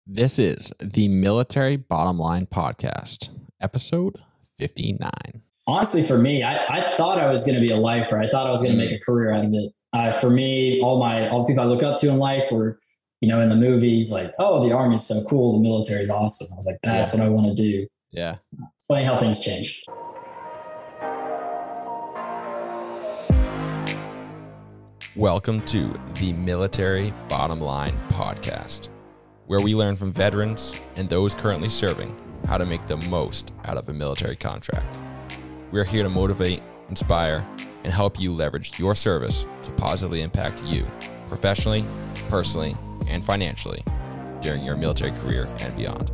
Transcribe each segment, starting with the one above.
This is the Military Bottom Line Podcast, episode 59. Honestly, for me, I thought I was going to be a lifer. I thought I was going to make a career out of it. For me, all the people I look up to in life were, in the movies, like, oh, the Army's so cool, the military's awesome. I was like, that's what I want to do. Yeah. It's funny how things change. Welcome to the Military Bottom Line Podcast, where we learn from veterans and those currently serving how to make the most out of a military contract. We're here to motivate, inspire, and help you leverage your service to positively impact you professionally, personally, and financially during your military career and beyond.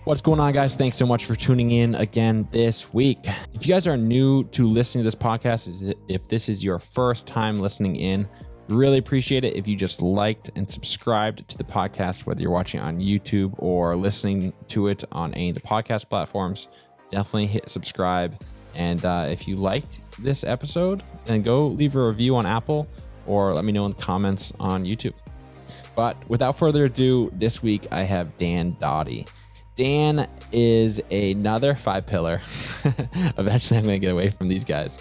What's going on, guys? Thanks so much for tuning in again this week. If you guys are new to listening to this podcast, if this is your first time listening in, really appreciate it if you just liked and subscribed to the podcast, whether you're watching on YouTube or listening to it on any of the podcast platforms. Definitely hit subscribe. And if you liked this episode, then go leave a review on Apple or let me know in the comments on YouTube. But without further ado, this week I have Dan Doty. Dan is another five pillar. Eventually I'm going to get away from these guys.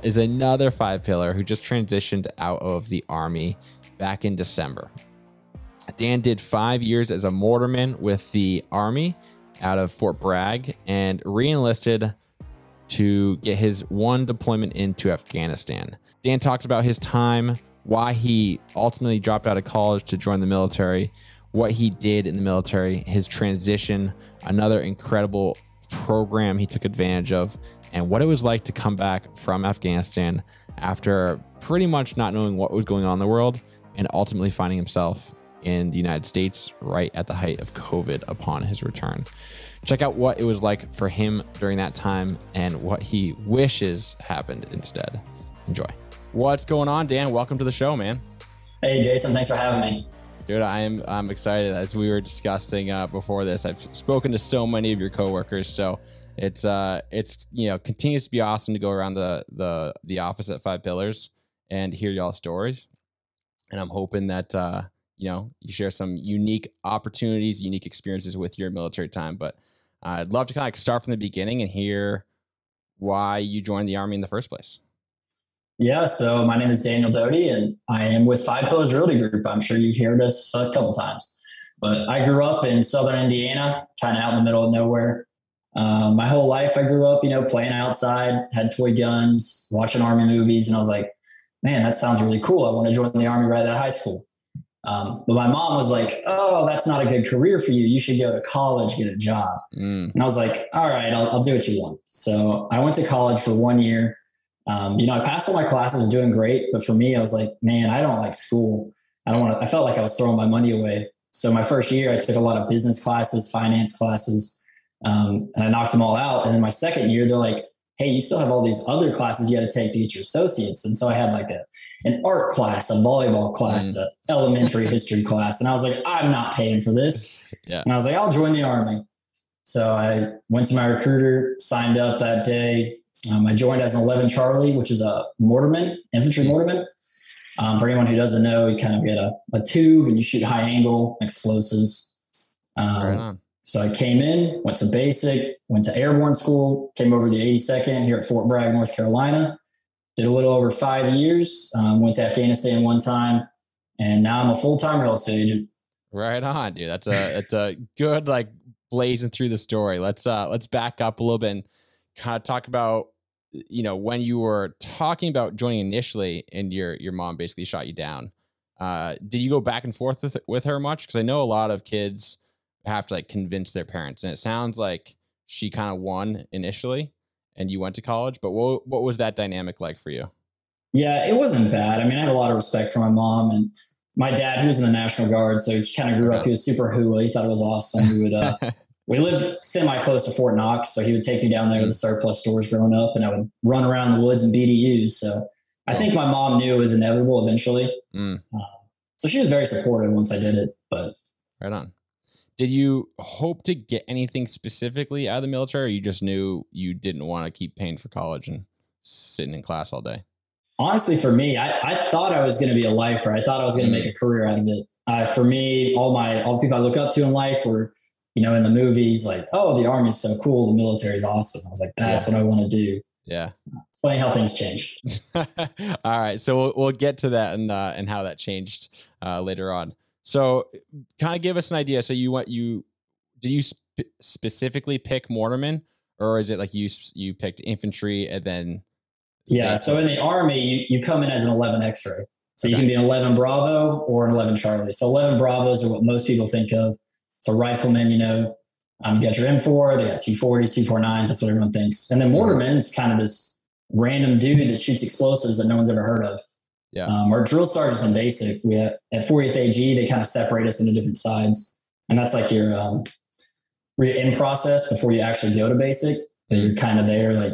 Is another five pillar who just transitioned out of the Army back in December. Dan did 5 years as a mortarman with the Army out of Fort Bragg and reenlisted to get his one deployment into Afghanistan. Dan talks about his time, why he ultimately dropped out of college to join the military, what he did in the military, his transition, another incredible program he took advantage of, and what it was like to come back from Afghanistan after pretty much not knowing what was going on in the world and ultimately finding himself in the United States right at the height of COVID upon his return. Check out what it was like for him during that time and what he wishes happened instead. Enjoy. What's going on, Dan? Welcome to the show, man. Hey, Jason. Thanks for having me. Dude, I'm excited. As we were discussing before this, I've spoken to so many of your coworkers, so it's continues to be awesome to go around the office at Five Pillars and hear y'all's stories. And I'm hoping that you share some unique opportunities, unique experiences with your military time. But I'd love to kind of start from the beginning and hear why you joined the Army in the first place. Yeah, so my name is Daniel Doty, and I am with Five Pillars Realty Group. I'm sure you've heard us a couple times. But I grew up in southern Indiana, kind of out in the middle of nowhere. My whole life I grew up, playing outside, had toy guns, watching Army movies, and I was like, man, that sounds really cool. I want to join the Army right out of high school. But my mom was like, oh, that's not a good career for you. You should go to college, get a job. And I was like, all right, I'll do what you want. So I went to college for 1 year. I passed all my classes, was doing great. But for me, I was like, man, I don't like school. I felt like I was throwing my money away. So my first year, I took a lot of business classes, finance classes, and I knocked them all out. And then my second year, they're like, hey, you still have all these other classes you got to take to get your associates. And so I had like an art class, a volleyball class, an elementary history class. And I was like, I'm not paying for this. Yeah. And I was like, I'll join the Army. So I went to my recruiter, signed up that day. I joined as an 11 Charlie, which is a mortarman, infantry mortarman. For anyone who doesn't know, you kind of get a tube and you shoot high angle explosives. Right on. So I came in, went to basic, went to airborne school, came over to the 82nd here at Fort Bragg, North Carolina. Did a little over 5 years, went to Afghanistan one time, and now I'm a full-time real estate agent. Right on, dude. It's a good, blazing through the story. Let's back up a little bit and kind of talk about, when you were talking about joining initially and your mom basically shot you down. Did you go back and forth with her much? Because I know a lot of kids have to convince their parents, and it sounds like she kind of won initially and you went to college, but what was that dynamic like for you? Yeah, it wasn't bad. I mean, I had a lot of respect for my mom, and my dad, he was in the National Guard. So he kind of grew up, he was super hooey. He thought it was awesome. We lived semi close to Fort Knox. So he would take me down there to the surplus stores growing up, and I would run around the woods and BDUs. So I think my mom knew it was inevitable eventually. So she was very supportive once I did it, but right on. Did you hope to get anything specifically out of the military, or you just knew you didn't want to keep paying for college and sitting in class all day? Honestly, for me, I thought I was going to be a lifer. I thought I was going to make a career out of it. For me, all the people I look up to in life were, in the movies, like, oh, the Army's so cool, the military's awesome. I was like, that's what I want to do. Yeah. It's funny how things change. All right. So we'll get to that and how that changed later on. So kind of give us an idea. So did you specifically pick mortarman, or is it like you picked infantry and then? Yeah. So in the Army, you come in as an 11 X-ray. So you can be an 11 Bravo or an 11 Charlie. So 11 Bravos are what most people think of. It's a rifleman, you got your M4, they got 240s, 249s. That's what everyone thinks. And then mortarman is kind of this random dude that shoots explosives that no one's ever heard of. Yeah. Our drill sergeants in basic, we at 40th AG, they kind of separate us into different sides. And that's like your in process before you actually go to basic. But you're kind of there, like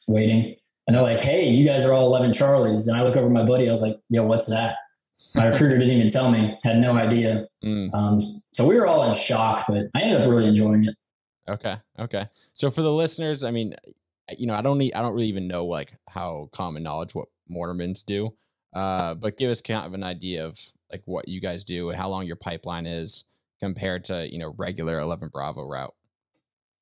waiting. And they're like, hey, you guys are all 11 Charlies. And I look over my buddy. I was like, yo, what's that? My recruiter didn't even tell me, had no idea. So we were all in shock, but I ended up really enjoying it. Okay. So for the listeners, I mean, I don't really even know like how common knowledge what mortarmans do. But give us kind of an idea of like what you guys do and how long your pipeline is compared to, regular 11 Bravo route.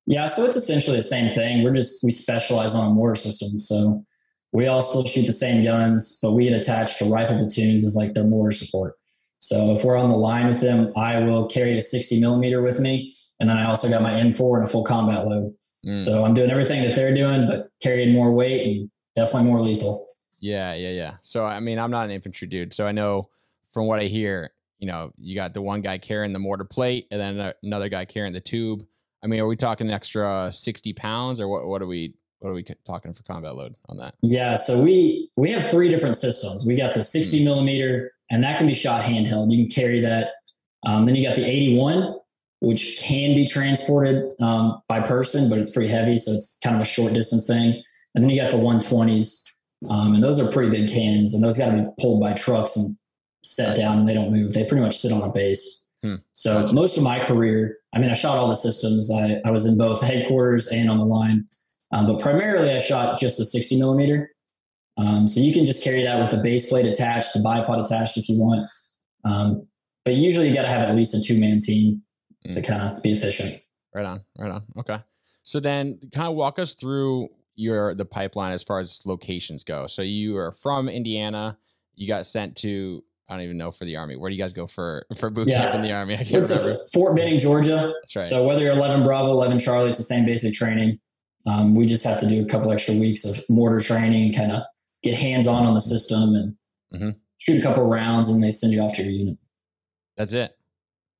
Yeah, so it's essentially the same thing. We specialize on a mortar system. So we all still shoot the same guns, but we get attached to rifle platoons as like their mortar support. So if we're on the line with them, I will carry a 60 millimeter with me. And then I also got my M4 and a full combat load. So I'm doing everything that they're doing, but carrying more weight and definitely more lethal. Yeah. So, I mean, I'm not an infantry dude. So I know from what I hear, you got the one guy carrying the mortar plate and then another guy carrying the tube. I mean, are we talking an extra 60 pounds or what are we talking for combat load on that? Yeah. So we have 3 different systems. We got the 60 millimeter, and that can be shot handheld. You can carry that. Then you got the 81, which can be transported by person, but it's pretty heavy. So it's kind of a short distance thing. And then you got the 120s. And those are pretty big cannons, and those got to be pulled by trucks and set down, and they don't move. They pretty much sit on a base. So most of my career, I shot all the systems. I was in both headquarters and on the line, but primarily I shot just the 60 millimeter. So you can just carry that with the base plate attached, the bipod attached if you want. But usually you got to have at least a 2-man team to kind of be efficient. Right on. Okay. So then kind of walk us through the pipeline as far as locations go. So you are from Indiana, you got sent to, I don't even know, for the Army. Where do you guys go for boot camp in the Army? I can't remember. Fort Benning, Georgia. That's right. So whether you're 11 Bravo, 11 Charlie, it's the same basic training. We just have to do a couple extra weeks of mortar training, kind of get hands-on on the system and shoot a couple rounds, and they send you off to your unit. That's it.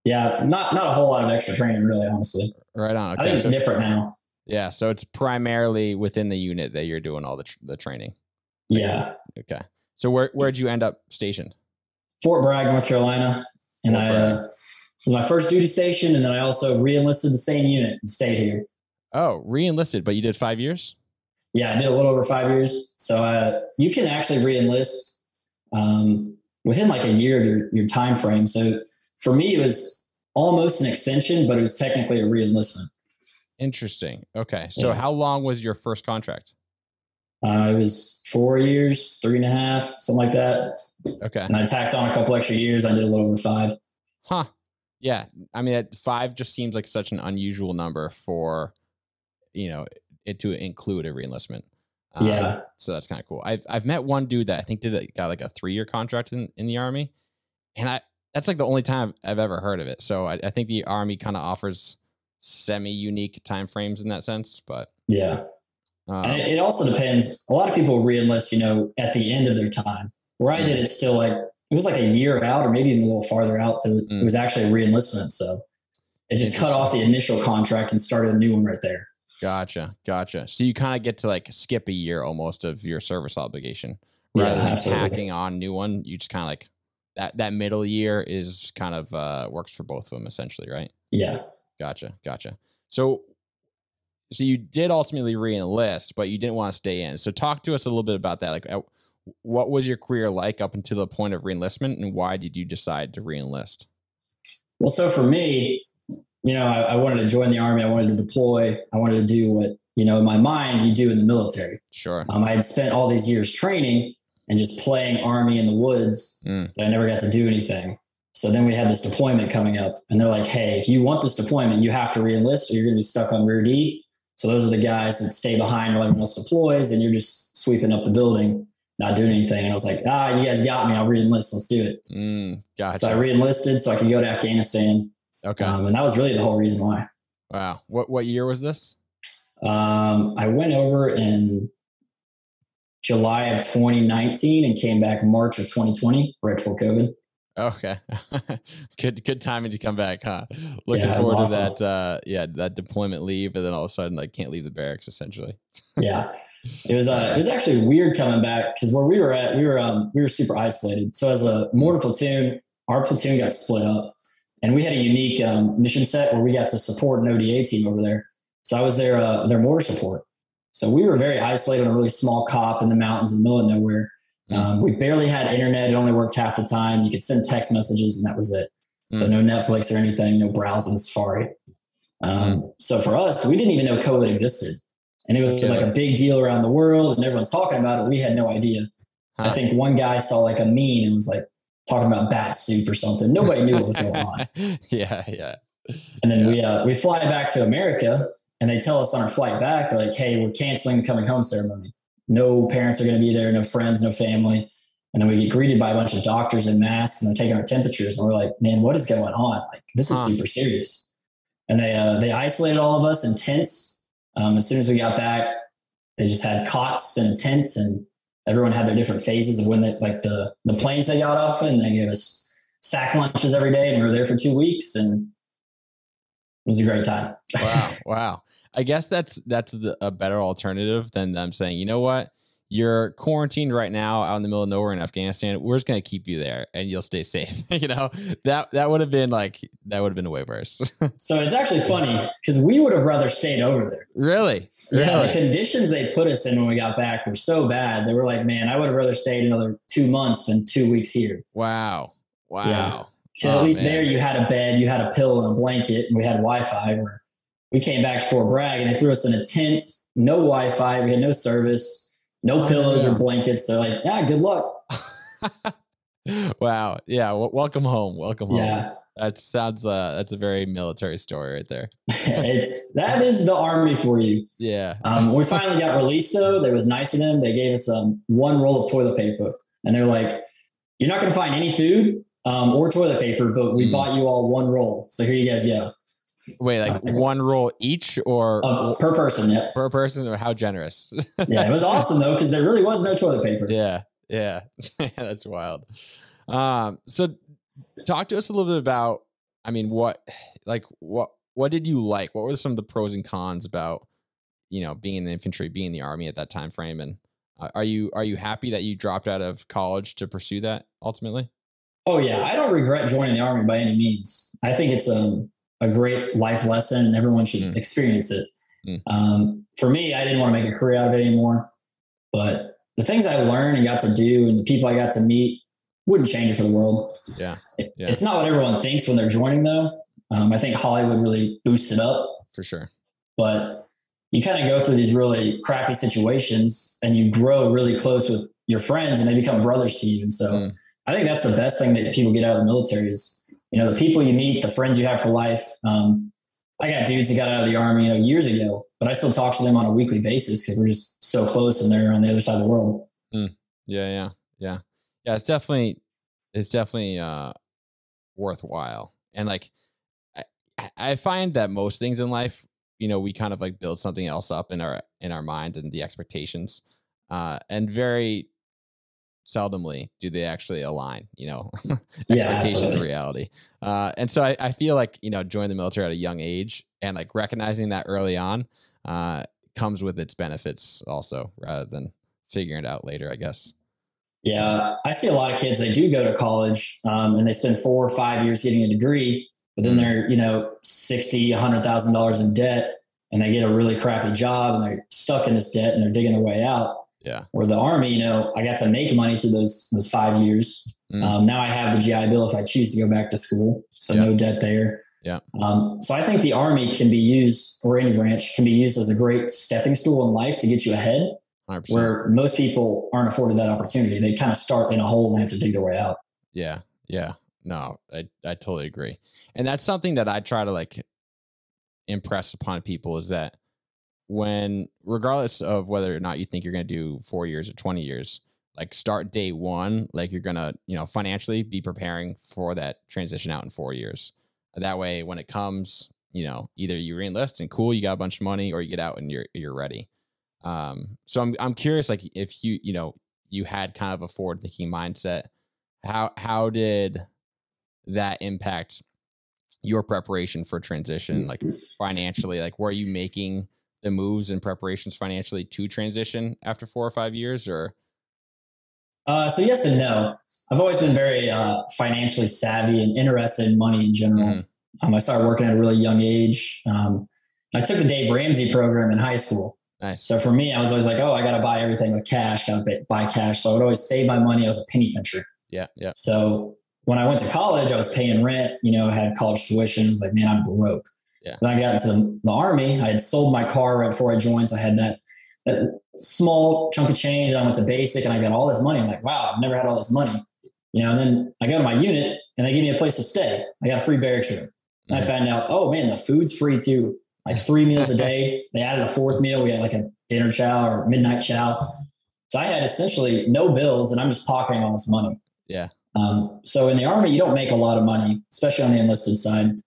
Yeah, not a whole lot of extra training, really, honestly. Right on. Okay. I think it's different now. Yeah, so it's primarily within the unit that you're doing all the training. Yeah. Okay. So where'd you end up stationed? Fort Bragg, North Carolina. And it was my first duty station, and then I also re-enlisted the same unit and stayed here. Oh, re-enlisted, but you did 5 years? Yeah, I did a little over 5 years. So you can actually re-enlist within like a year of your time frame. So for me, it was almost an extension, but it was technically a re-enlistment. Interesting. Okay. So how long was your first contract? It was 4 years, 3.5, something like that. Okay. And I tacked on a couple extra years. I did a little over 5. Huh. Yeah. I mean, 5 just seems like such an unusual number for, it to include a reenlistment. Yeah. So that's kind of cool. I've met one dude that I think got like a 3-year contract in the Army. And that's like the only time I've ever heard of it. So I think the Army kind of offers semi-unique time frames in that sense, but yeah. And it also depends. A lot of people re-enlist, at the end of their time. Where I did it still it was like a year out or maybe even a little farther out. It was actually a re-enlistment. So it just cut off the initial contract and started a new one right there. Gotcha. So you kind of get to like skip a year almost of your service obligation rather than tacking on new one. You just kind of like that middle year is kind of works for both of them essentially, right? Yeah. Gotcha. So you did ultimately re-enlist, but you didn't want to stay in. So talk to us a little bit about that. Like, what was your career like up until the point of re-enlistment, and why did you decide to re-enlist? Well, so for me, I wanted to join the Army. I wanted to deploy. I wanted to do what, in my mind you do in the military. Sure. I had spent all these years training and just playing Army in the woods, but I never got to do anything. So then we had this deployment coming up, and they're like, hey, if you want this deployment, you have to reenlist or you're going to be stuck on rear D. So those are the guys that stay behind while everyone else deploys, and you're just sweeping up the building, not doing anything. And I was like, you guys got me. I'll reenlist. Let's do it. Gotcha. So I reenlisted so I could go to Afghanistan. Okay. And that was really the whole reason why. Wow. What year was this? I went over in July of 2019 and came back March of 2020, right before COVID. Okay. Good timing to come back, huh? Looking forward to that, that deployment leave, and then all of a sudden, like, can't leave the barracks, essentially. Yeah. It was actually weird coming back, because where we were at, we were super isolated. So as a mortar platoon, our platoon got split up, and we had a unique mission set where we got to support an ODA team over there. So I was their mortar support. So we were very isolated on a really small cop in the mountains in the middle of nowhere. We barely had internet. It only worked half the time. You could send text messages and that was it. So no Netflix or anything, no browsing Safari. So for us, we didn't even know COVID existed. And it was like a big deal around the world and everyone's talking about it. We had no idea. I think one guy saw like a meme and was like talking about bat soup or something. Nobody knew what was going on. Yeah. And then we fly back to America, and they tell us on our flight back, they're like, hey, we're canceling the coming home ceremony. No parents are going to be there, no friends, no family. And then we get greeted by a bunch of doctors in masks, and they're taking our temperatures. And we're like, man, what is going on? Like, this is super serious. And they isolated all of us in tents. As soon as we got back, they just had cots and a tent, and everyone had their different phases of when the planes they got off in. They gave us sack lunches every day, and we were there for 2 weeks, and it was a great time. Wow. I guess that's a better alternative than them saying, you know what, you're quarantined right now out in the middle of nowhere in Afghanistan. We're just going to keep you there and you'll stay safe. That would have been way worse. So it's actually funny because we would have rather stayed over there. Really? Yeah. The conditions they put us in when we got back were so bad. They were like, man, I would have rather stayed another 2 months than 2 weeks here. Wow. Yeah. So at least there you had a bed, you had a pillow and a blanket, and we had Wi-Fi. Where we came back to Fort Bragg and they threw us in a tent, no Wi-Fi, we had no service, no pillows or blankets. They're like, good luck. Wow. Yeah. Welcome home. Yeah. That's a very military story right there. That is the Army for you. Yeah. When we finally got released though, that was nice of them. They gave us one roll of toilet paper, and they're like, you're not going to find any food or toilet paper, but we bought you all one roll. So here you guys go. Wait, like one roll each or per person? Yeah. Per person, or how generous? Yeah, it was awesome though, because there really was no toilet paper. Yeah. That's wild. So talk to us a little bit about, I mean, what did you like? What were some of the pros and cons about, being in the infantry, being in the Army at that time frame? And are you happy that you dropped out of college to pursue that ultimately? Oh yeah. I don't regret joining the Army by any means. I think it's a great life lesson and everyone should experience it. For me, I didn't want to make a career out of it anymore, but the things I learned and got to do and the people I got to meet wouldn't change it for the world. Yeah. It's not what everyone thinks when they're joining though. I think Hollywood really boosts it up for sure, but you kind of go through these really crappy situations and you grow really close with your friends and they become brothers to you. And so I think that's the best thing that people get out of the military is, the people you meet, the friends you have for life. I got dudes that got out of the Army, years ago, but I still talk to them on a weekly basis because we're just so close and they're on the other side of the world. Yeah. It's definitely worthwhile. And like, I find that most things in life, we kind of like build something else up in our mind and the expectations, and very seldomly do they actually align, expectation and reality. And so I feel like, joining the military at a young age and like recognizing that early on, comes with its benefits also, rather than figuring it out later, I guess. Yeah. I see a lot of kids, they do go to college, and they spend 4 or 5 years getting a degree, but then they're, $60,000, $100,000 in debt, and they get a really crappy job and they're stuck in this debt and they're digging their way out. Yeah. Or the Army, I got to make money through those 5 years. Now I have the GI Bill if I choose to go back to school. So no debt there. Yeah. So I think the Army can be used, or any branch can be used as a great stepping stool in life to get you ahead, 100%. Where most people aren't afforded that opportunity. They kind of start in a hole and have to dig their way out. Yeah. No, I totally agree. And that's something that I try to like impress upon people is that when, regardless of whether or not you think you're going to do 4 years or 20 years, like start day one, like you're going to, financially be preparing for that transition out in 4 years. That way, when it comes, either you reenlist and cool, you got a bunch of money, or you get out and you're ready. So I'm curious, like if you had kind of a forward thinking mindset, how did that impact your preparation for transition, like financially? Like, were you making the moves and preparations financially to transition after 4 or 5 years, or? So yes and no. I've always been very financially savvy and interested in money in general. I started working at a really young age. I took the Dave Ramsey program in high school. Nice. So for me, I was always like, oh, I got to buy everything with cash, got to buy cash. So I would always save my money. I was a penny pincher. Yeah. So when I went to college, I was paying rent, I had college tuition. I was like, man, I'm broke. Yeah. When I got into the Army, I had sold my car right before I joined. So I had that small chunk of change, and I went to basic and I got all this money. I'm like, wow, I've never had all this money. And then I go to my unit and they give me a place to stay. I got a free barracks room. And I found out, oh man, the food's free too. Like 3 meals a day. They added a fourth meal. We had like a dinner chow or midnight chow. So I had essentially no bills and I'm just pocketing all this money. Yeah. So in the Army, you don't make a lot of money, especially on the enlisted side,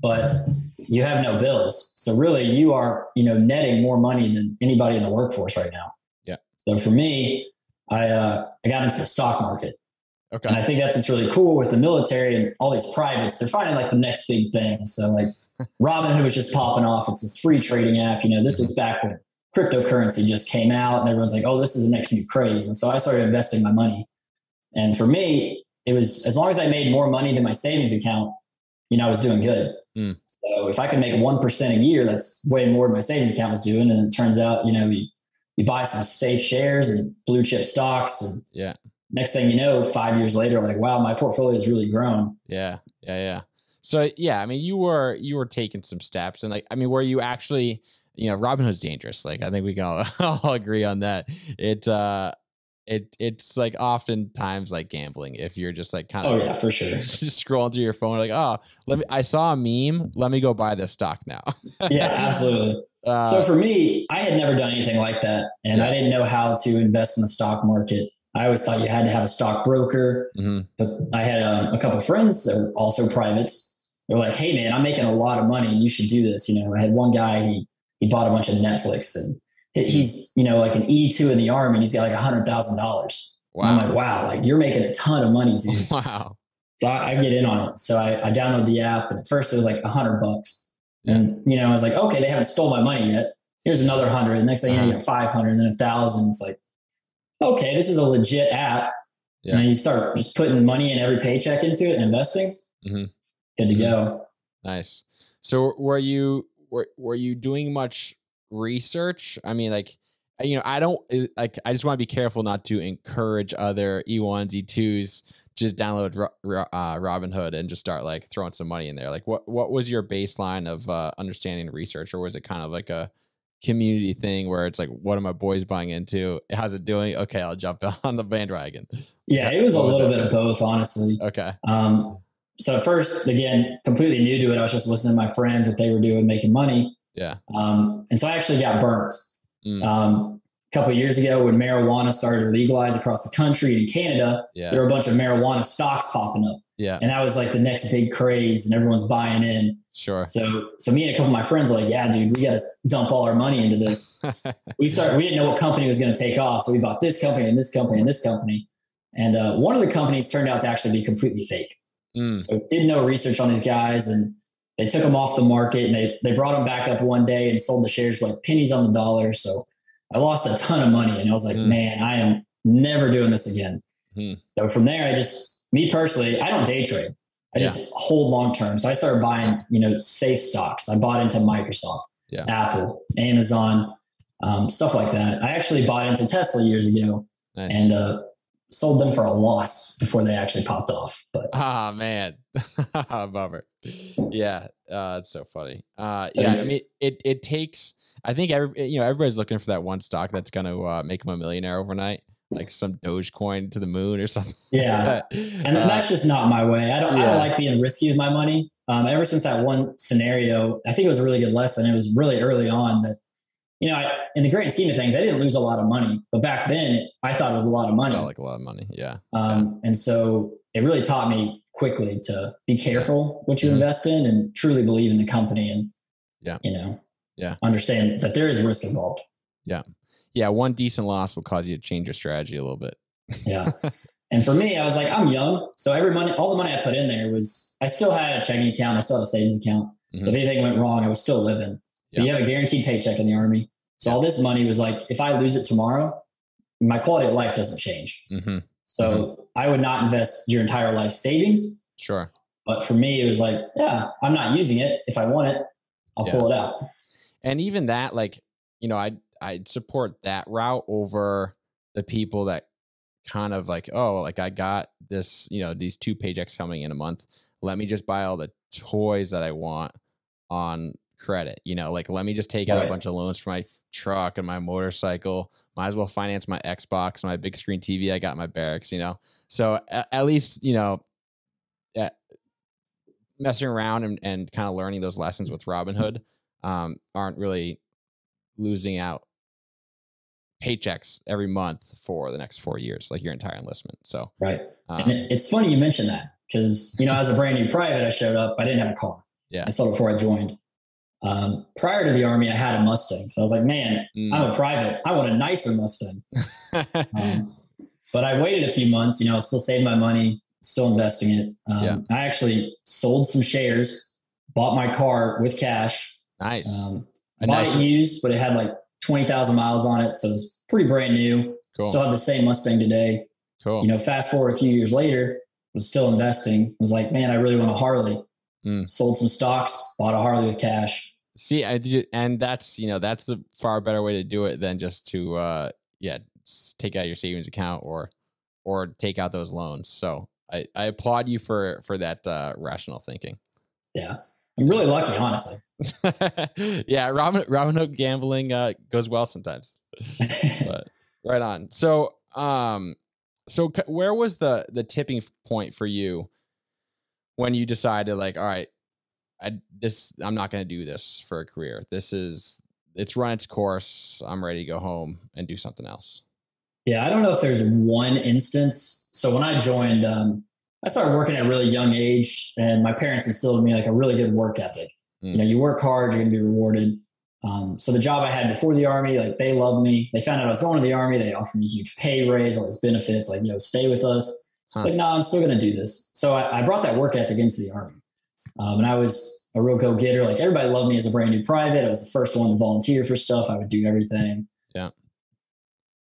but you have no bills. So really you are, netting more money than anybody in the workforce right now. Yeah. So for me, I got into the stock market. Okay. And I think that's what's really cool with the military and all these privates. They're finding like the next big thing. So like Robinhood was just popping off. It's this free trading app. This was back when cryptocurrency just came out and everyone's like, oh, this is the next new craze. And so I started investing my money. And for me, it was, as long as I made more money than my savings account, I was doing good. So if I could make 1% a year, that's way more than my savings account was doing. And it turns out, you buy some safe shares and blue chip stocks. And next thing you know, 5 years later, I'm like, wow, my portfolio has really grown. Yeah. So yeah, I mean, you were taking some steps, and like, I mean, were you actually, Robinhood's dangerous. Like, I think we can all agree on that. It's like oftentimes like gambling if you're just like kind of, yeah, for sure, just scrolling through your phone like, oh, I saw a meme, let me go buy this stock now. Yeah, absolutely. So for me, I had never done anything like that, and I didn't know how to invest in the stock market. I always thought you had to have a stockbroker, but I had a couple of friends that were also privates. They're like, hey man, I'm making a lot of money. You should do this. I had one guy, he bought a bunch of Netflix, and he's, like an E2 in the Army, and he's got like $100,000. Wow. I'm like, wow, like you're making a ton of money, dude. Wow. So I get in on it. So I download the app, and at first it was like $100. And, I was like, okay, they haven't stole my money yet. Here's another 100. And next thing you got 500 and then 1,000. It's like, okay, this is a legit app. Yeah. And you start just putting money in every paycheck into it and investing. Good to go. Nice. So were you doing much research? I mean, like, I don't like, I just want to be careful not to encourage other E1s, E2s, just download Robinhood and just start like throwing some money in there. Like what was your baseline of understanding research, or was it kind of like a community thing where it's like, what are my boys buying into? How's it doing? Okay, I'll jump on the bandwagon. Yeah, it was a little bit of both, honestly. Okay. So at first, again, completely new to it. I was just listening to my friends, what they were doing, making money. Yeah. And so I actually got burnt. A couple of years ago when marijuana started to legalize across the country in Canada, there were a bunch of marijuana stocks popping up. Yeah. And that was like the next big craze and everyone's buying in. Sure. So me and a couple of my friends were like, yeah, dude, we got to dump all our money into this. We didn't know what company was going to take off. So we bought this company and this company and this company. And one of the companies turned out to actually be completely fake. So did no research on these guys, and they took them off the market, and they brought them back up one day and sold the shares for like pennies on the dollar. So I lost a ton of money, and I was like, man, I am never doing this again. So from there, me personally, I don't day trade. I just hold long-term. So I started buying, safe stocks. I bought into Microsoft, Apple, Amazon, stuff like that. I actually bought into Tesla years ago and sold them for a loss before they actually popped off. But man, bummer. Yeah, it's so funny. I mean, it takes. I think everybody's looking for that one stock that's going to make them a millionaire overnight. like some Dogecoin to the moon or something. Yeah. And that's just not my way. I don't like being risky with my money. Ever since that one scenario, I think it was a really good lesson. It was really early on that, in the grand scheme of things, I didn't lose a lot of money, but back then I thought it was a lot of money. Like a lot of money. Yeah. And so it really taught me quickly to be careful what you invest in and truly believe in the company and, understand that there is risk involved. Yeah. Yeah. One decent loss will cause you to change your strategy a little bit. Yeah. And for me, I was like, I'm young. So all the money I put in there I still had a checking account. I still had a savings account. So if anything went wrong, I was still living. But you have a guaranteed paycheck in the Army. So all this money was like, if I lose it tomorrow, my quality of life doesn't change. So I would not invest your entire life savings. Sure. But for me, it was like, I'm not using it. If I want it, I'll pull it out. And even that, like, I'd support that route over the people that kind of like, oh, like I got this, these 2 paychecks coming in a month. Let me just buy all the toys that I want on credit, like let me just take out a bunch of loans for my truck and my motorcycle. Might as well finance my Xbox and my big screen TV I got in my barracks, So at least, messing around and kind of learning those lessons with Robinhood aren't really losing out paychecks every month for the next 4 years, like your entire enlistment. So, and it's funny you mentioned that because, as a brand new private, I showed up, I didn't have a car. I sold it before I joined. Prior to the Army, I had a Mustang. So I was like, man, I'm a private. I want a nicer Mustang. But I waited a few months, still saved my money, still investing it. I actually sold some shares, bought my car with cash. Nice. Bought it used, but it had like 20,000 miles on it. So it was pretty brand new. Cool. Still have the same Mustang today. Cool. Fast forward a few years later, was still investing. Was like, man, I really want a Harley. Sold some stocks, bought a Harley with cash. See, and that's, that's a far better way to do it than just to, take out your savings account or take out those loans. So I applaud you for that rational thinking. Yeah. I'm really lucky, honestly. Yeah. Robinhood gambling goes well sometimes, but right on. So where was the tipping point for you when you decided like, all right, I'm not going to do this for a career. It's run its course. I'm ready to go home and do something else. Yeah. I don't know if there's one instance. So when I joined, I started working at a really young age and my parents instilled in me like a really good work ethic. You work hard, you're going to be rewarded. So the job I had before the Army, like they loved me. They found out I was going to the Army. They offered me a huge pay raise, all these benefits, like, stay with us. It's like, no, I'm still going to do this. So I brought that work ethic into the Army. And I was a real go-getter. Like everybody loved me as a brand new private. I was the first one to volunteer for stuff. I would do everything. Yeah.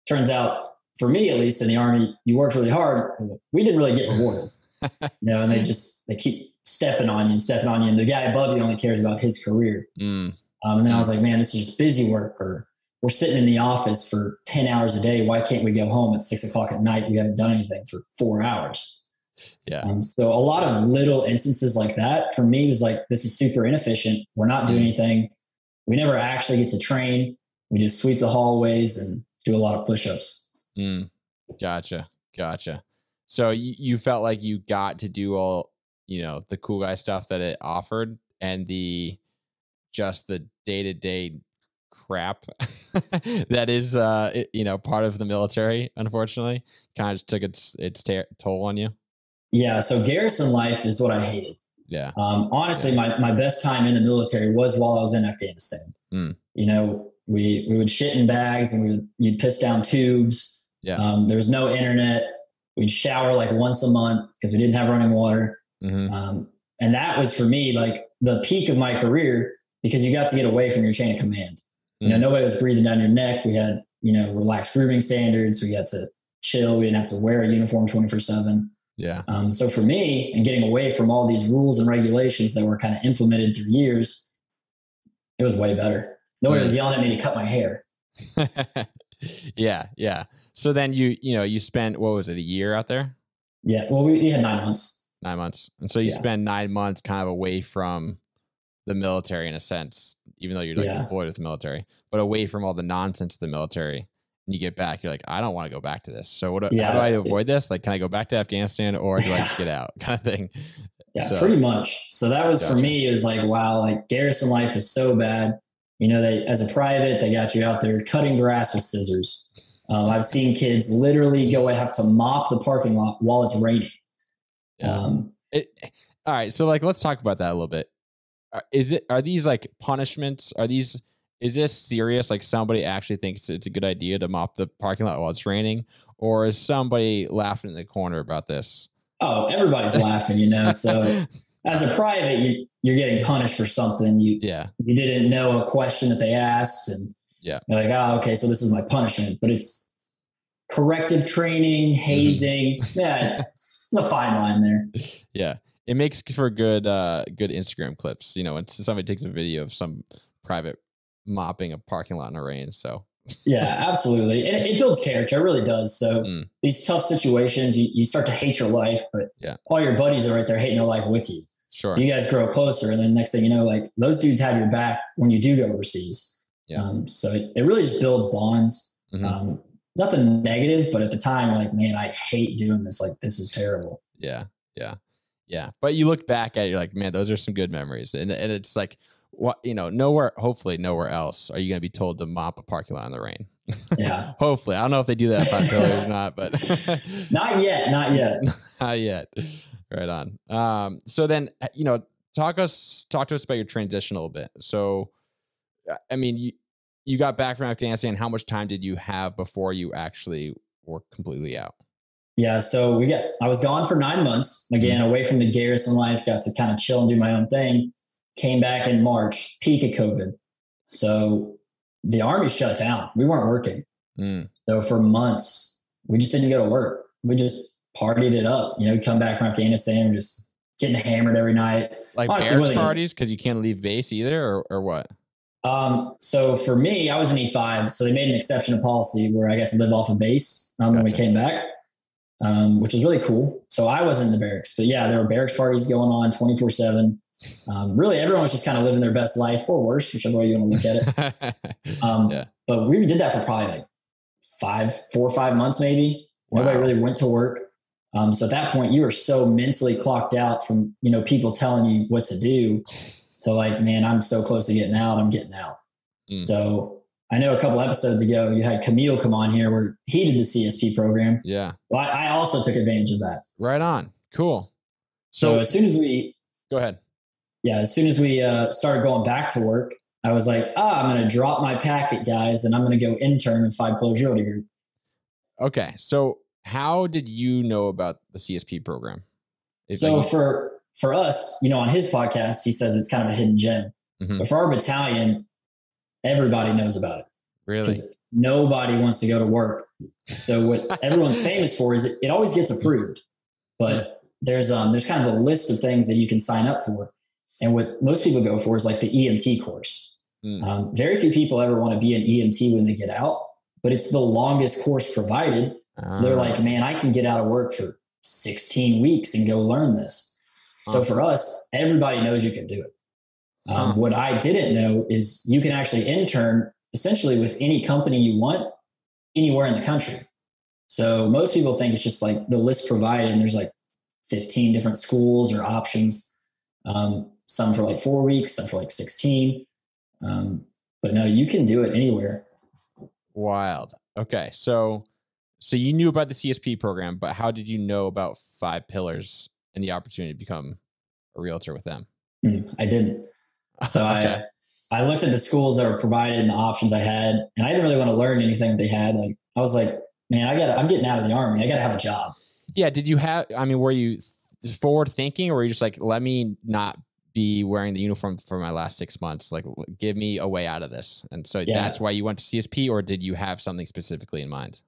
Turns out, for me at least, in the Army, you worked really hard. We didn't really get rewarded. And they keep stepping on you. And the guy above you only cares about his career. And then I was like, man, this is just busy work. Or we're sitting in the office for 10 hours a day. Why can't we go home at 6:00 at night? We haven't done anything for 4 hours. Yeah. So a lot of little instances like that for me was like, this is super inefficient. We're not doing anything. We never actually get to train. We just sweep the hallways and do a lot of push-ups. Gotcha. So you felt like you got to do all, the cool guy stuff that it offered and just the day-to-day crap that is, part of the military, unfortunately, kind of just took its toll on you. Yeah. So garrison life is what I hated. Yeah. Honestly, my best time in the military was while I was in Afghanistan. We would shit in bags and you'd piss down tubes. Yeah. There was no internet. We'd shower like once a month because we didn't have running water. And that was for me, like the peak of my career because you got to get away from your chain of command. Nobody was breathing down your neck. We had, relaxed grooming standards. We got to chill. We didn't have to wear a uniform 24/7. Yeah. So for me and getting away from all these rules and regulations that were kind of implemented through years, it was way better. Nobody was yelling at me to cut my hair. Yeah. So then you spent, what was it, a year out there? Yeah. Well, we had 9 months. 9 months. And so you spend 9 months kind of away from the military in a sense, even though you're like deployed with the military, but away from all the nonsense of the military. and you get back, you're like, I don't want to go back to this. So how do Yeah. I avoid this? Like, can I go back to Afghanistan or do I just get out kind of thing? Yeah, So, pretty much. So that was Gotcha. for me, it was like, wow, like garrison life is so bad. You know, they, as a private, they got you out there cutting grass with scissors. I've seen kids literally have to mop the parking lot while it's raining. Yeah. All right. So like, let's talk about that a little bit. Are these like punishments? Is this serious? Like somebody actually thinks it's a good idea to mop the parking lot while it's raining, or is somebody laughing in the corner about this? Oh, everybody's laughing, you know? So as a private, you're getting punished for something. You didn't know a question that they asked, and you're like, oh, okay, so this is my punishment, but it's corrective training, hazing. Yeah. It's a fine line there. Yeah. It makes for good Instagram clips, you know, when somebody takes a video of some private mopping a parking lot in the rain. So yeah, absolutely. And it builds character. It really does. So these tough situations, you start to hate your life, but all your buddies are right there hating their life with you. Sure. So you guys grow closer. And then next thing you know, like those dudes have your back when you do go overseas. Yeah. So it really just builds bonds. Nothing negative, but at the time you're like, man, I hate doing this. Like, this is terrible. Yeah. Yeah. Yeah. But you look back at it, you're like, man, those are some good memories. And it's like, what, you know, hopefully nowhere else are you going to be told to mop a parking lot in the rain. Yeah. Hopefully. I don't know if they do that 5 pillars or not, but not yet. Not yet. Right on. So then, you know, talk to us about your transition a little bit. So, I mean, you got back from Afghanistan. How much time did you have before you actually were completely out? Yeah. So I was gone for 9 months, again, away from the garrison life, got to kind of chill and do my own thing. Came back in March, peak of COVID. So the Army shut down. We weren't working. So for months, we just didn't go to work. We just partied it up. You know, come back from Afghanistan, just getting hammered every night. Like barracks parties because you can't leave base either, or what? So for me, I was an E5, so they made an exception to policy where I got to live off of base when we came back, which was really cool. So I wasn't in the barracks, but yeah, there were barracks parties going on 24/7. Really, everyone was just kind of living their best life, or worse, whichever way you want to look at it. But we did that for probably like 4 or 5 months, maybe. Wow. Nobody really went to work. So at that point, you were so mentally clocked out from, you know, people telling you what to do. So like, man, I'm so close to getting out. I'm getting out. So I know a couple episodes ago, you had Camille come on here where he did the CSP program. Yeah. Well, I also took advantage of that. Right on. Cool. So as soon as we go ahead. Yeah. As soon as we started going back to work, I was like, I'm going to drop my packet, guys, and I'm going to go intern in 5 Pillars Realty Group. Okay. So how did you know about the CSP program? So for us, you know, on his podcast, he says it's kind of a hidden gem. But for our battalion, everybody knows about it. Really? Because nobody wants to go to work. So what everyone's famous for is it always gets approved. But there's kind of a list of things that you can sign up for. And what most people go for is like the EMT course. Very few people ever want to be an EMT when they get out, but it's the longest course provided. So they're like, man, I can get out of work for 16 weeks and go learn this. So for us, everybody knows you can do it. What I didn't know is you can actually intern essentially with any company you want anywhere in the country. So most people think it's just like the list provided and there's like 15 different schools or options. Some for like 4 weeks, some for like 16. But no, you can do it anywhere. Wild. Okay. So you knew about the CSP program, but how did you know about 5 Pillars and the opportunity to become a realtor with them? I didn't. So okay. I looked at the schools that were provided and the options I had, and I didn't really want to learn anything that they had. Like I was like, man, I'm getting out of the Army. I got to have a job. Yeah. Did you were you forward thinking, or were you just like, let me not be wearing the uniform for my last 6 months? Like, give me a way out of this. And so that's why you went to CSP, or did you have something specifically in mind?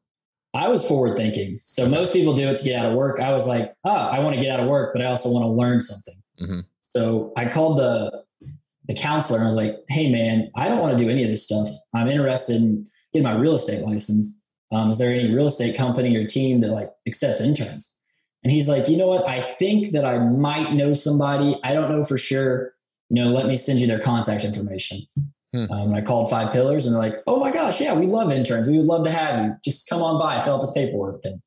I was forward thinking. So most people do it to get out of work. I was like, I want to get out of work, but I also want to learn something. So I called the counselor and I was like, hey man, I don't want to do any of this stuff. I'm interested in getting my real estate license. Is there any real estate company or team that like accepts interns? And he's like, you know what? I think that I might know somebody. I don't know for sure. You know, let me send you their contact information. And I called Five Pillars and they're like, oh my gosh, yeah, we love interns. We would love to have you. Just come on by, fill out this paperwork. And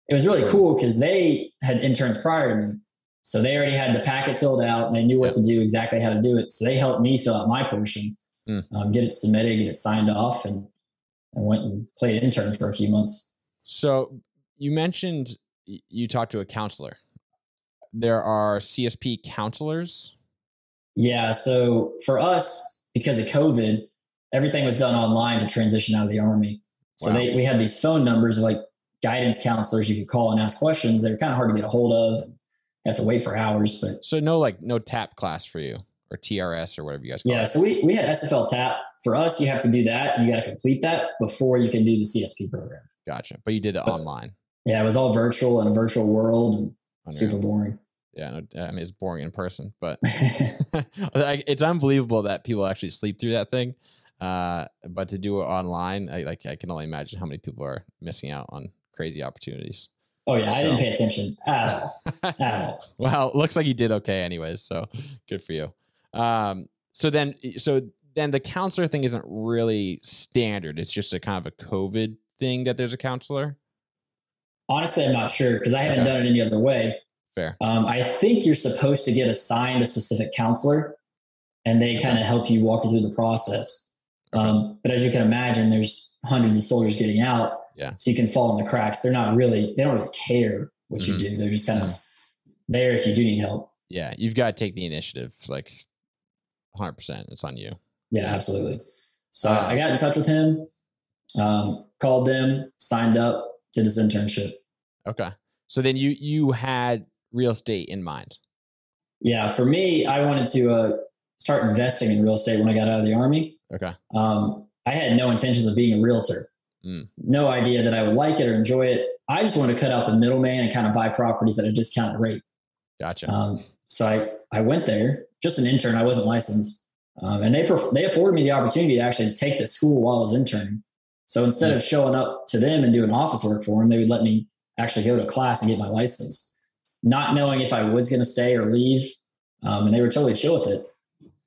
it was really cool because they had interns prior to me. So they already had the packet filled out and they knew what to do, exactly how to do it. So they helped me fill out my portion, get it submitted, get it signed off, and I went and played intern for a few months. So you mentioned you talked to a counselor. There are CSP counselors? Yeah. So for us, because of COVID, everything was done online to transition out of the Army. So we had these phone numbers of like guidance counselors you could call and ask questions. They were kind of hard to get a hold of. You have to wait for hours. But so no TAP class for you, or TRS, or whatever you guys call it. Yeah. So we had SFL TAP. For us, you have to do that. And you got to complete that before you can do the CSP program. Gotcha. But you did it online. Yeah. It was all virtual in a virtual world and super boring. Yeah, I mean, it's boring in person, but it's unbelievable that people actually sleep through that thing. But to do it online, I can only imagine how many people are missing out on crazy opportunities. Oh yeah, I didn't pay attention at all. At all. Well, it looks like you did okay, anyways. So good for you. So then the counselor thing isn't really standard. It's just a kind of a COVID thing that there's a counselor. Honestly, I'm not sure because I haven't done it any other way. Fair. I think you're supposed to get assigned a specific counselor, and they kind of help you walk you through the process. But as you can imagine, there's hundreds of soldiers getting out. Yeah. So you can fall in the cracks. They don't really care what you do. They're just kind of there if you do need help. Yeah. You've got to take the initiative, like 100%. It's on you. Yeah, absolutely. So I got in touch with him, called them, signed up, did this internship. Okay. So then you had real estate in mind. Yeah. For me, I wanted to start investing in real estate when I got out of the Army. Okay. I had no intentions of being a realtor. No idea that I would like it or enjoy it. I just wanted to cut out the middleman and kind of buy properties at a discounted rate. Gotcha. So I went there, just an intern. I wasn't licensed. And they afforded me the opportunity to actually take the school while I was interning. So instead of showing up to them and doing office work for them, they would let me actually go to class and get my license, not knowing if I was going to stay or leave. And they were totally chill with it.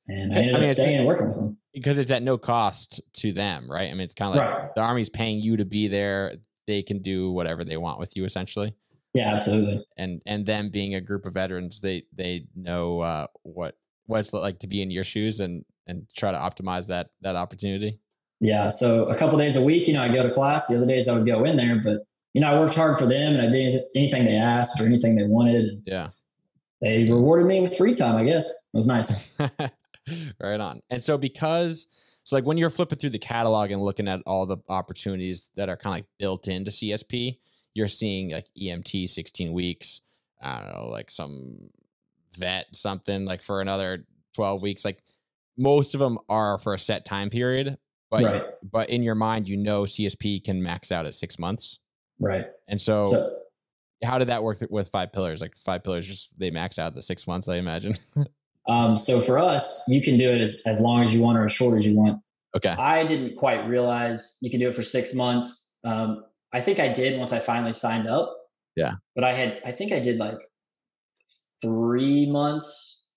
And I ended up staying and working with them. Because it's at no cost to them, right? I mean, it's kind of like the Army's paying you to be there. They can do whatever they want with you, essentially. Yeah, absolutely. And them being a group of veterans, they know what it's like to be in your shoes and try to optimize that opportunity. Yeah. So a couple days a week, I go to class. The other days I would go in there, but I worked hard for them and I did anything they asked or anything they wanted. And they rewarded me with free time, I guess. It was nice. Right on. And so like when you're flipping through the catalog and looking at all the opportunities that are kind of like built into CSP, you're seeing like EMT 16 weeks, I don't know, like some vet, something like for another 12 weeks. Like most of them are for a set time period, but in your mind, CSP can max out at 6 months. Right. And so how did that work with Five Pillars? Like Five Pillars, they max out at the 6 months, I imagine. So for us, you can do it as long as you want or as short as you want. Okay. I didn't quite realize you can do it for 6 months. I think I did once I finally signed up. Yeah. But I think I did like 3 months.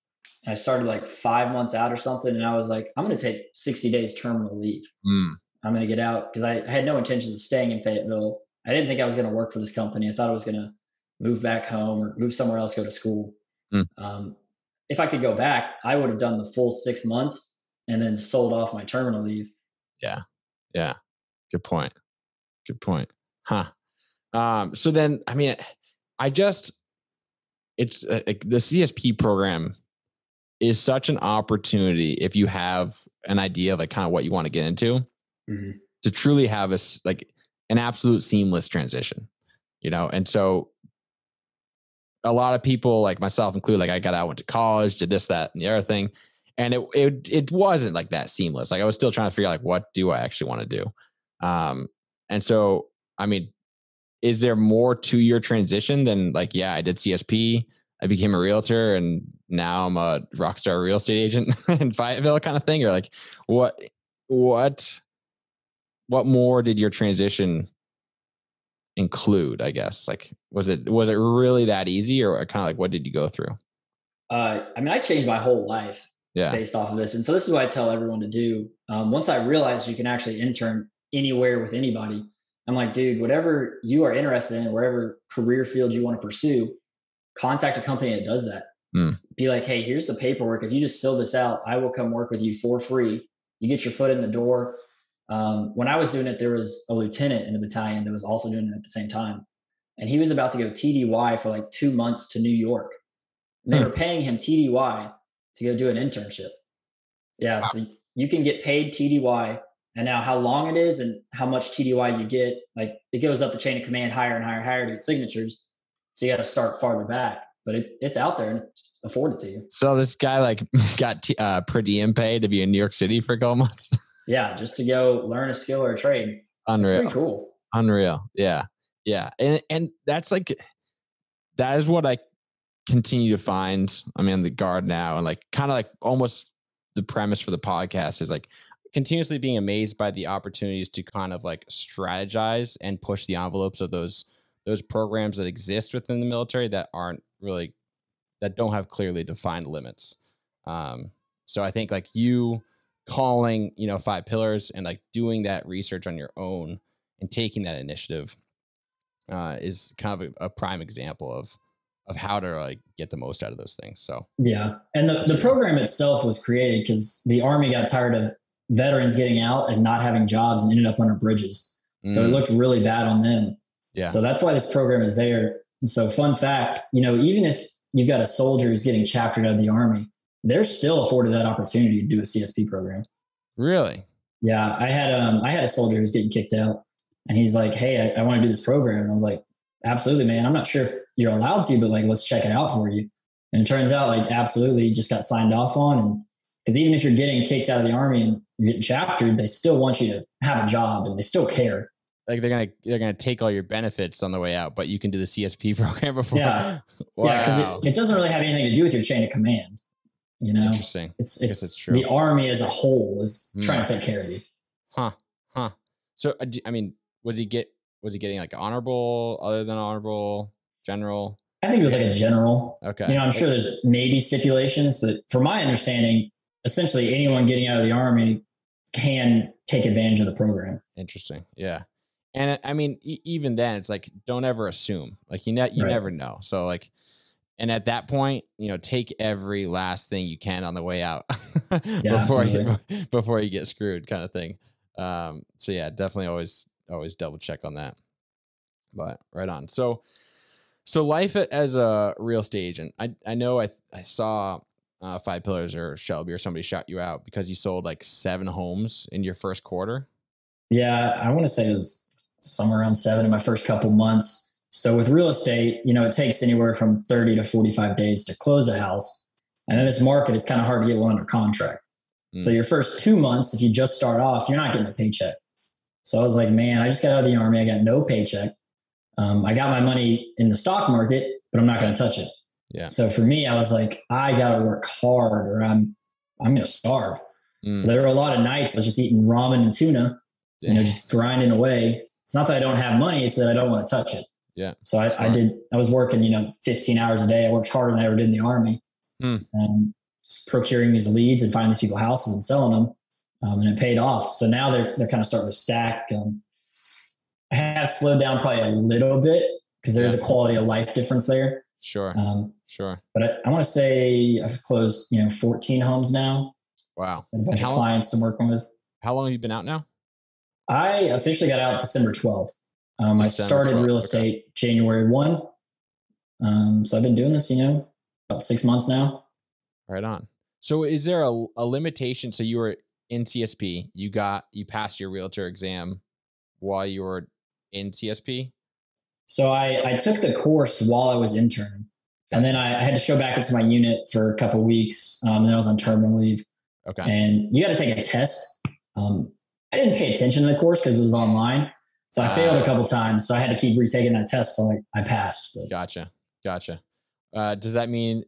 And I started like 5 months out or something. And I was like, I'm going to take 60 days terminal leave. I'm going to get out because I had no intentions of staying in Fayetteville. I didn't think I was going to work for this company. I thought I was going to move back home or move somewhere else, go to school. If I could go back, I would have done the full 6 months and then sold off my terminal leave. Yeah. Yeah. Good point. Huh. So then, I mean, it's the CSP program is such an opportunity if you have an idea of like kind of what you want to get into to truly have an absolute seamless transition, And so a lot of people like myself included, like I got out, went to college, did this, that, and the other thing. And it wasn't like that seamless. Like I was still trying to figure out like, what do I actually want to do? And so, I mean, is there more to your transition than like, yeah, I did CSP, I became a realtor and now I'm a rock star real estate agent in Fayetteville kind of thing? Or like what more did your transition include, I guess? Like, was it really that easy or kind of like, what did you go through? I mean, I changed my whole life. based off of this. And so this is what I tell everyone to do. Once I realized you can actually intern anywhere with anybody, I'm like, dude, whatever you are interested in, wherever career field you want to pursue, contact a company that does that. Be like, hey, here's the paperwork. If you just fill this out, I will come work with you for free. You get your foot in the door. When I was doing it, there was a lieutenant in the battalion that was also doing it at the same time. And he was about to go TDY for like 2 months to New York. And they were paying him TDY to go do an internship. Yeah. So you can get paid TDY. And now how long it is and how much TDY you get, like it goes up the chain of command higher and higher to get signatures. So you got to start farther back, but it's out there and it's afforded to you. So this guy like got per diem pay to be in New York City for a couple months. Yeah. Just to go learn a skill or a trade. Unreal. It's pretty cool. Unreal. Yeah. Yeah. And that's like, that is what I continue to find. I'm in the guard now, and like kind of like almost the premise for the podcast is like continuously being amazed by the opportunities to kind of like strategize and push the envelopes of those programs that exist within the military that don't have clearly defined limits. So I think like you calling, 5 pillars and like doing that research on your own and taking that initiative is kind of a prime example of how to like get the most out of those things. So yeah. And the program itself was created because the Army got tired of veterans getting out and not having jobs and ended up under bridges. So it looked really bad on them. Yeah. So that's why this program is there. And so fun fact, even if you've got a soldier who's getting chaptered out of the Army, they're still afforded that opportunity to do a CSP program. Really? Yeah. I had a soldier who's getting kicked out and he's like, hey, I want to do this program. And I was like, absolutely, man. I'm not sure if you're allowed to, but like, let's check it out for you. And it turns out like, absolutely just got signed off on. And because even if you're getting kicked out of the Army and you're getting chaptered, they still want you to have a job and they still care. Like they're gonna take all your benefits on the way out, but you can do the CSP program before. Yeah. Wow. Yeah. Because it doesn't really have anything to do with your chain of command. Interesting. It's true. The Army as a whole is trying to take care of you. Huh. So, I mean, was he getting like honorable, other than honorable, general? I think it was like a general. Okay. I'm sure there's maybe stipulations, but from my understanding, essentially anyone getting out of the Army can take advantage of the program. Interesting. Yeah. And I mean, even then it's like, don't ever assume, like you never know. So like, and at that point, take every last thing you can on the way out before you get screwed, kind of thing. So yeah, definitely always double check on that. But right on. So life as a real estate agent. I know I saw 5 Pillars or Shelby or somebody shout you out because you sold like 7 homes in your first quarter. Yeah, I want to say it was somewhere around 7 in my first couple months. So with real estate, it takes anywhere from 30 to 45 days to close a house. And in this market, it's kind of hard to get one under contract. So your first 2 months, if you just start off, you're not getting a paycheck. So I was like, man, I just got out of the Army. I got no paycheck. I got my money in the stock market, but I'm not going to touch it. Yeah. So for me, I was like, I got to work hard or I'm going to starve. So there were a lot of nights I was just eating ramen and tuna, just grinding away. It's not that I don't have money. It's that I don't want to touch it. Yeah. So I was working, 15 hours a day. I worked harder than I ever did in the Army. Procuring these leads and finding these people houses and selling them. And it paid off. So now they're kind of starting to stack. I have slowed down probably a little bit because there's a quality of life difference there. Sure. Sure. But I want to say I've closed, 14 homes now. Wow. And a bunch of clients I'm working with. How long have you been out now? I officially got out December 12th. I started real estate January 1. So I've been doing this, about 6 months now. Right on. So is there a limitation? So you were in CSP, you passed your realtor exam while you were in CSP? So I took the course while I was interning. And then I had to show back into my unit for a couple of weeks. And then I was on terminal leave. Okay. And you got to take a test. I didn't pay attention to the course because it was online. So I failed a couple of times. So I had to keep retaking that test. So I passed. But. Gotcha. Does that mean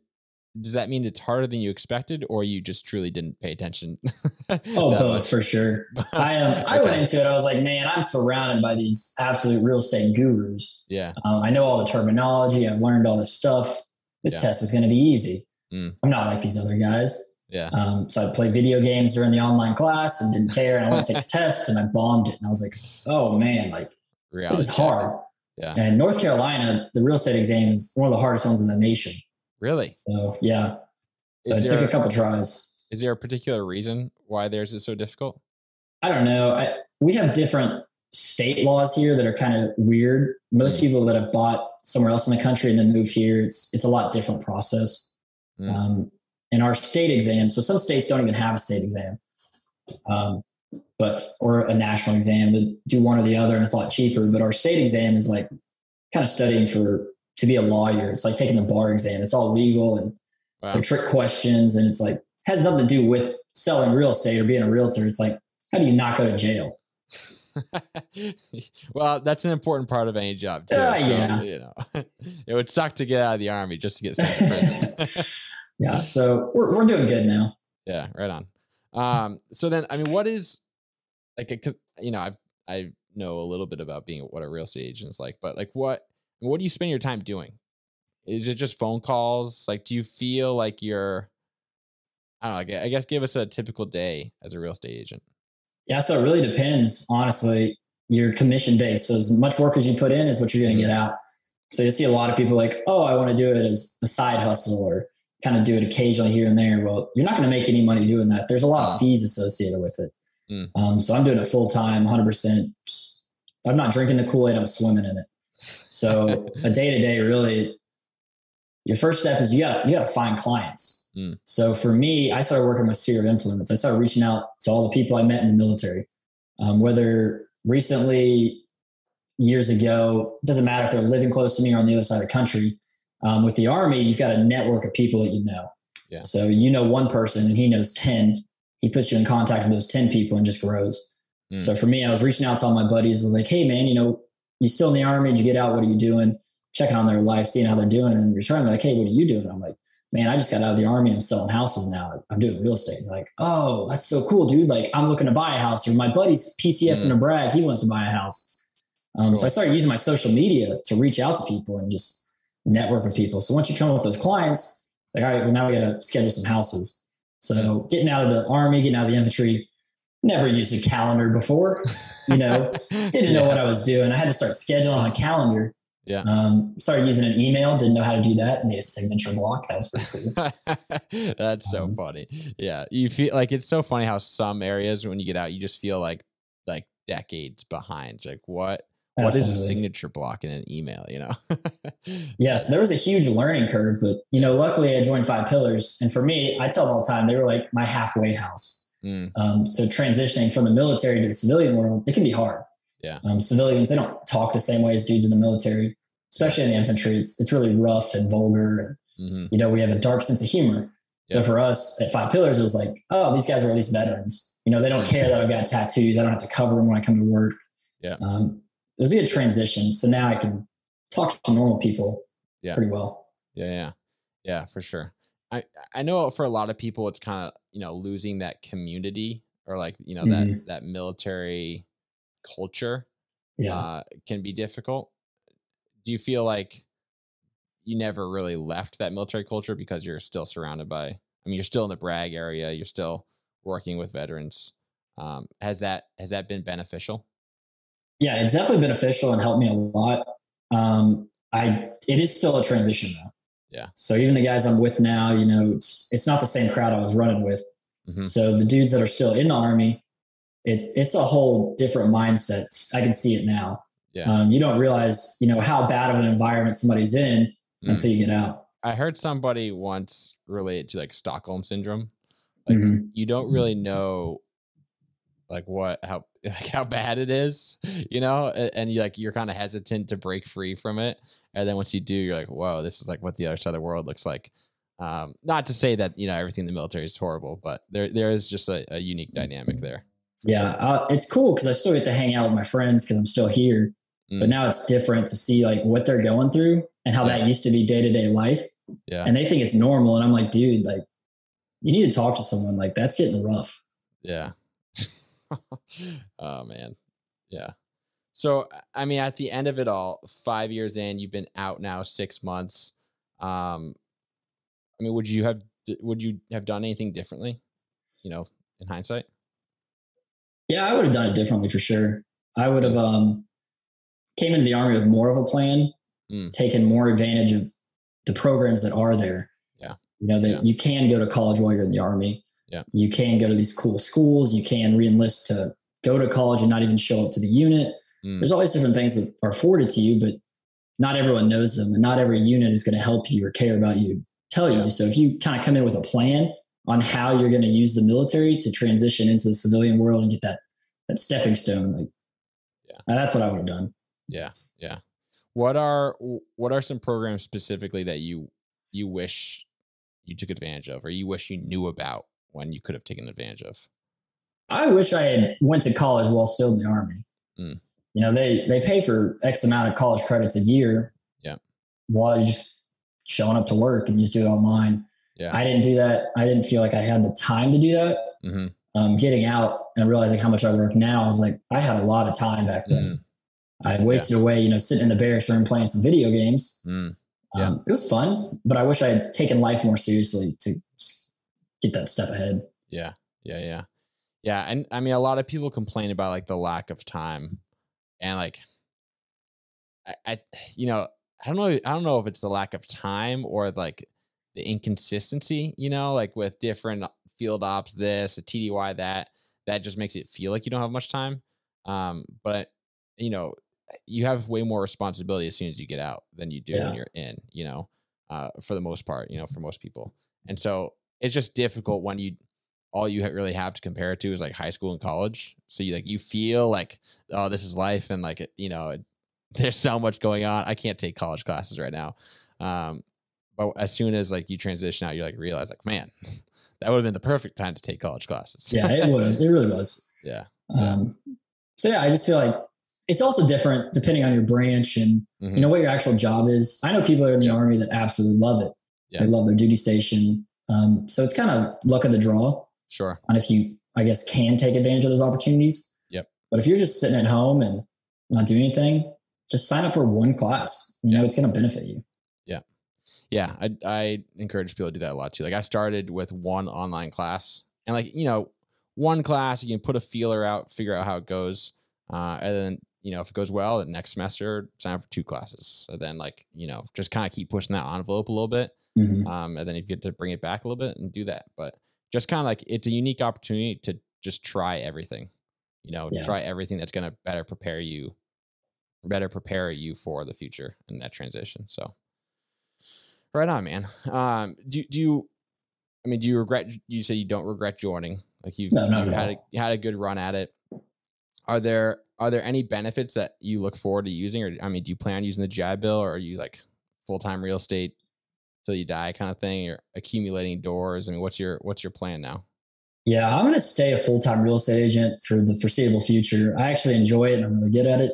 it's harder than you expected, or you just truly didn't pay attention? Oh, both for sure. I went into it. I was like, man, I'm surrounded by these absolute real estate gurus. Yeah. I know all the terminology. I've learned all this stuff. This test is going to be easy. I'm not like these other guys. Yeah. So I'd play video games during the online class and didn't care. And I went to take the test and I bombed it. And I was like, oh man, like this Reality is check. hard. Yeah. And North Carolina, the real estate exam is one of the hardest ones in the nation. Really? So yeah. So it took a couple tries. Is there a particular reason why theirs is so difficult? I don't know. We have different state laws here that are kind of weird. Most people that have bought somewhere else in the country and then moved here, it's a lot different process. And our state exam, so some states don't even have a state exam, or a national exam. They do one or the other, and it's a lot cheaper. But our state exam is like kind of studying to be a lawyer. It's like taking the bar exam. It's all legal and they're trick questions, and it's like has nothing to do with selling real estate or being a realtor. It's like, how do you not go to jail? Well, that's an important part of any job too. Yeah. It would suck to get out of the Army just to get sent to prison. Yeah. So we're doing good now. Yeah. Right on. So then, I mean, what is like, cause I know a little bit about being what a real estate agent is like, but like, what do you spend your time doing? Is it just phone calls? Like, do you feel like I don't know, I guess give us a typical day as a real estate agent. Yeah, so it really depends, honestly. You're commission based. So as much work as you put in is what you're going to get out. So you see a lot of people like, oh, I want to do it as a side hustle or kind of do it occasionally here and there. Well, you're not going to make any money doing that. There's a lot of fees associated with it. So I'm doing it full time, 100%. I'm not drinking the Kool-Aid, I'm swimming in it. So a day to day, really, your first step is you got to find clients. So for me, I started working my sphere of influence. I started reaching out to all the people I met in the military, whether recently, years ago, it doesn't matter if they're living close to me or on the other side of the country. With the Army, you've got a network of people that you know. Yeah. So you know one person and he knows 10. He puts you in contact with those 10 people and just grows. So for me, I was reaching out to all my buddies. I was like, hey man, you still in the Army? Did you get out? What are you doing? Checking on their life, seeing how they're doing. And in return, they're like, hey, what are you doing? And I'm like, man, I just got out of the Army. I'm selling houses now. I'm doing real estate. They're like, oh, that's so cool, dude. Like, I'm looking to buy a house. Or my buddy's PCS in a brag. He wants to buy a house. Cool. So I started using my social media to reach out to people and just network with people. So once you come up with those clients, it's like, all right, well, now we got to schedule some houses. So getting out of the Army, getting out of the infantry, never used a calendar before, didn't know what I was doing. I had to start scheduling on a calendar. Yeah. Started using an email, didn't know how to do that. Made a signature block. That was pretty cool. That's so funny. Yeah. You feel like it's so funny how some areas when you get out, you just feel like decades behind. Like what is a signature block in an email, Yes, there was a huge learning curve, but luckily I joined 5 Pillars. And for me, I tell them all the time, they were like my halfway house. So transitioning from the military to the civilian world, it can be hard. Yeah. Civilians, they don't talk the same way as dudes in the military, especially in the infantry. It's really rough and vulgar. And, we have a dark sense of humor. Yeah. So for us at 5 Pillars, it was like, oh, these guys are at least veterans. They don't care that I've got tattoos. I don't have to cover them when I come to work. Yeah. It was a good transition. So now I can talk to normal people pretty well. Yeah. Yeah, for sure. I know for a lot of people, it's kind of, losing that community or that military culture can be difficult. Do you feel like you never really left that military culture because you're still surrounded by, you're still in the Bragg area, you're still working with veterans. Has that been beneficial? Yeah, it's definitely beneficial and helped me a lot. It is still a transition though. Yeah. So even the guys I'm with now, it's not the same crowd I was running with. So the dudes that are still in the Army, it's a whole different mindset. I can see it now. Yeah. You don't realize, how bad of an environment somebody's in until you get out. I heard somebody once relate to like Stockholm syndrome. Like you don't really know how bad it is, and you're kind of hesitant to break free from it. And then once you do, you're like, whoa, this is like what the other side of the world looks like. Not to say that, everything in the military is horrible, but there is just a unique dynamic there. Yeah. It's cool because I still get to hang out with my friends because I'm still here, but now it's different to see like what they're going through and how that used to be day-to-day life. Yeah. And they think it's normal. And I'm like, dude, like you need to talk to someone, like that's getting rough. Yeah. Oh man. Yeah. So, at the end of it all, 5 years in, you've been out now 6 months. Would you have would you have done anything differently, in hindsight? Yeah, I would have done it differently for sure. I would have came into the Army with more of a plan, taken more advantage of the programs that are there. Yeah. That you can go to college while you're in the Army. Yeah. You can go to these cool schools. You can reenlist to go to college and not even show up to the unit. There's all these different things that are afforded to you, but not everyone knows them, and not every unit is going to help you or care about you, tell you. So if you kind of come in with a plan on how you're going to use the military to transition into the civilian world and get that stepping stone, that's what I would have done. Yeah. Yeah. What are some programs specifically that you wish you took advantage of, or you wish you knew about when you could have taken advantage of? I wish I had went to college while still in the Army. They pay for X amount of college credits a year. Yeah. While you're just showing up to work and just do it online. Yeah. I didn't do that. I didn't feel like I had the time to do that. Getting out and realizing how much I work now, I was like, I had a lot of time back then. I wasted away, sitting in the barracks room playing some video games. It was fun, but I wish I had taken life more seriously to get that step ahead. Yeah. Yeah. Yeah. Yeah. And I mean, a lot of people complain about like the lack of time, and like, I don't know if it's the lack of time or like the inconsistency, like with different field ops, this, a TDY, that just makes it feel like you don't have much time. But you have way more responsibility as soon as you get out than you do when you're in, for the most part, for most people. And so it's just difficult when all you really have to compare it to is like high school and college. So you feel like, oh, this is life. And like, there's so much going on. I can't take college classes right now. But as soon as like you transition out, you like realize like, man, that would have been the perfect time to take college classes. Yeah, it would have. It really was. Yeah. So I just feel like it's also different depending on your branch and what your actual job is. I know people that are in the Army that absolutely love it. Yeah. They love their duty station. So it's kind of luck of the draw. Sure. On if you, I guess, can take advantage of those opportunities. Yep. But if you're just sitting at home and not doing anything, just sign up for one class. It's going to benefit you. Yeah. Yeah. I encourage people to do that a lot too. Like I started with one online class, and like, one class, you can put a feeler out, figure out how it goes. And then, if it goes well, the next semester, sign up for 2 classes. And then like, just kind of keep pushing that envelope a little bit. And then you get to bring it back a little bit and do that. But just kind of like, it's a unique opportunity to just try everything, try everything that's going to better prepare you for the future and that transition. So right on, man. Do you regret, you say you don't regret joining, like you had a good run at it. Are there any benefits that you look forward to using, or, do you plan on using the GI Bill, or are you like full-time real estate till you die kind of thing, or accumulating doors? What's your plan now? Yeah, I'm going to stay a full-time real estate agent for the foreseeable future. I actually enjoy it and I'm really good at it.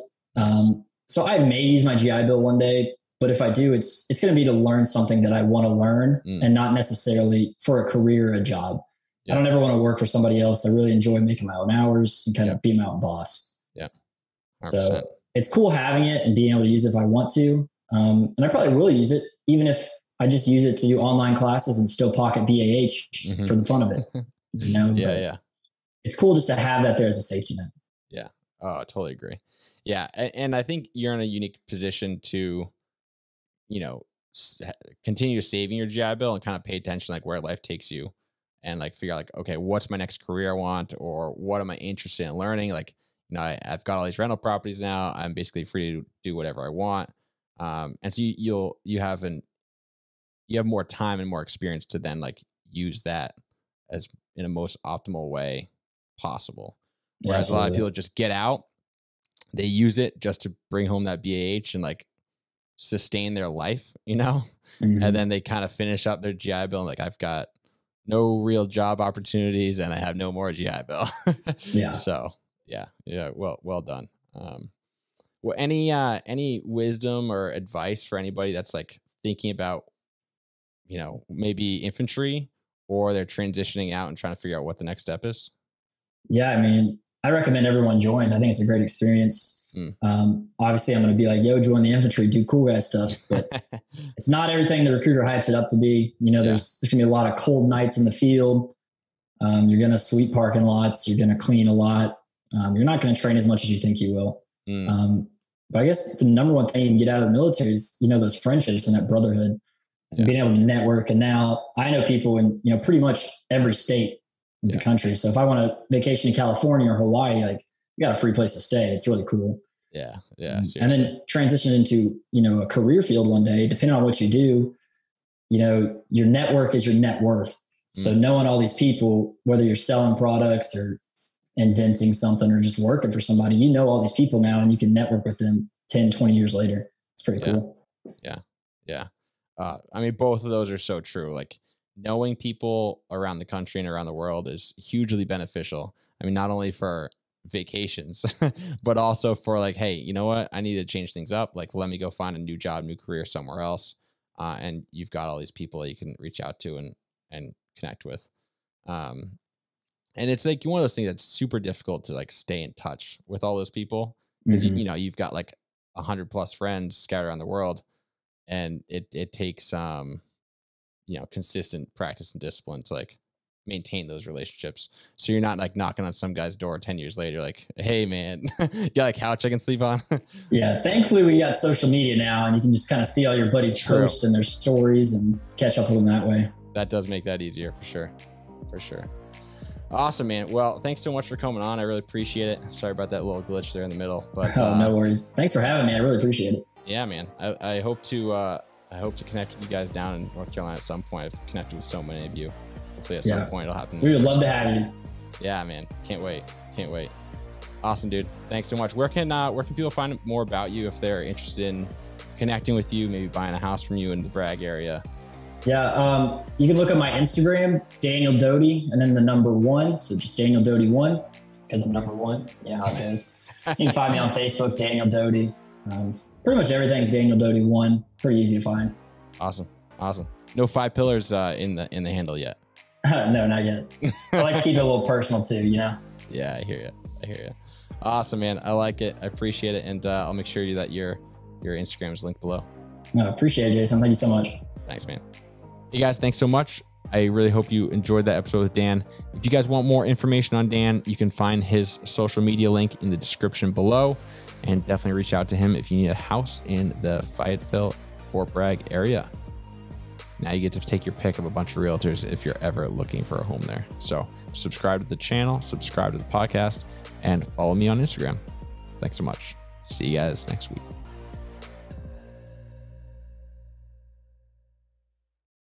So I may use my GI Bill one day, but if I do, it's going to be to learn something that I want to learn and not necessarily for a career or a job. Yeah. I don't ever want to work for somebody else. I really enjoy making my own hours and kind of be my own boss. Yeah. 100%. So it's cool having it and being able to use it if I want to. And I probably will use it, even if I just use it to do online classes and still pocket BAH for the fun of it. Yeah. It's cool just to have that there as a safety net. Yeah. Oh, I totally agree. Yeah. And I think you're in a unique position to, continue saving your GI Bill and kind of pay attention, like where life takes you, and like figure out like, okay, what's my next career I want, or what am I interested in learning? Like, I've got all these rental properties now. I'm basically free to do whatever I want. And so you have more time and more experience to then like use that as in a most optimal way possible. Whereas a lot of people just get out, they use it just to bring home that BAH and like sustain their life, and then they kind of finish up their GI Bill and like, I've got no real job opportunities and I have no more GI Bill. Yeah. So yeah. Well done. Well, any wisdom or advice for anybody that's like thinking about, maybe infantry, or they're transitioning out and trying to figure out what the next step is? Yeah. I recommend everyone joins. I think it's a great experience. Obviously I'm going to be like, yo, join the infantry, do cool guy stuff, but it's not everything the recruiter hypes it up to be. You know, there's going to be a lot of cold nights in the field. You're going to sweep parking lots. You're going to clean a lot. You're not going to train as much as you think you will. But I guess the number one thing you can get out of the military is, you know, those friendships and that brotherhood and being able to network. And now I know people in, you know, pretty much every state of the country. So if I want to vacation to California or Hawaii, like, you got a free place to stay. It's really cool. Yeah. Seriously. And then transition into, you know, a career field one day, depending on what you do, you know, your network is your net worth. So knowing all these people, whether you're selling products or inventing something or just working for somebody, you know, all these people now, and you can network with them 10, 20 years later. It's pretty cool. Yeah. I mean, both of those are so true. Like, knowing people around the country and around the world is hugely beneficial. I mean, not only for vacations, but also for like, hey, you know what? I need to change things up. Like, let me go find a new job, new career somewhere else. And you've got all these people that you can reach out to and connect with. And it's like one of those things that's super difficult to like stay in touch with all those people because you know, you've got like 100+ friends scattered around the world, and it takes you know, consistent practice and discipline to like maintain those relationships. So you're not like knocking on some guy's door 10 years later, like, hey man, you got a couch I can sleep on? Yeah. Thankfully we got social media now, and you can just kind of see all your buddies post and their stories and catch up with them that way. That does make that easier for sure. Awesome, man. Well, thanks so much for coming on. I really appreciate it. Sorry about that little glitch there in the middle, but no worries. Thanks for having me. I really appreciate it. Yeah, man. I hope to connect with you guys down in North Carolina at some point. I've connected with so many of you. Hopefully at some point it'll happen. We would love to have you. Yeah, man. Can't wait. Awesome, dude. Thanks so much. Where can people find more about you if they're interested in connecting with you, maybe buying a house from you in the Bragg area? Yeah. You can look at my Instagram, Daniel Doty, and then the number 1. So just Daniel Doty 1, because I'm number 1. You know how it goes. You can find me on Facebook, Daniel Doty. Pretty much everything's Daniel Doty 1. Pretty easy to find. Awesome. No 5 pillars in the handle yet. No, not yet. I like to keep it a little personal too, you know? Yeah, I hear you. Awesome, man. I like it. I appreciate it. And I'll make sure that your Instagram is linked below. No, appreciate it, Jason. Thank you so much. Thanks, man. Hey guys, thanks so much. I really hope you enjoyed that episode with Dan. If you guys want more information on Dan, you can find his social media link in the description below, and definitely reach out to him if you need a house in the Fayetteville, Fort Bragg area. Now you get to take your pick of a bunch of realtors if you're ever looking for a home there. So subscribe to the channel, subscribe to the podcast, and follow me on Instagram. Thanks so much. See you guys next week.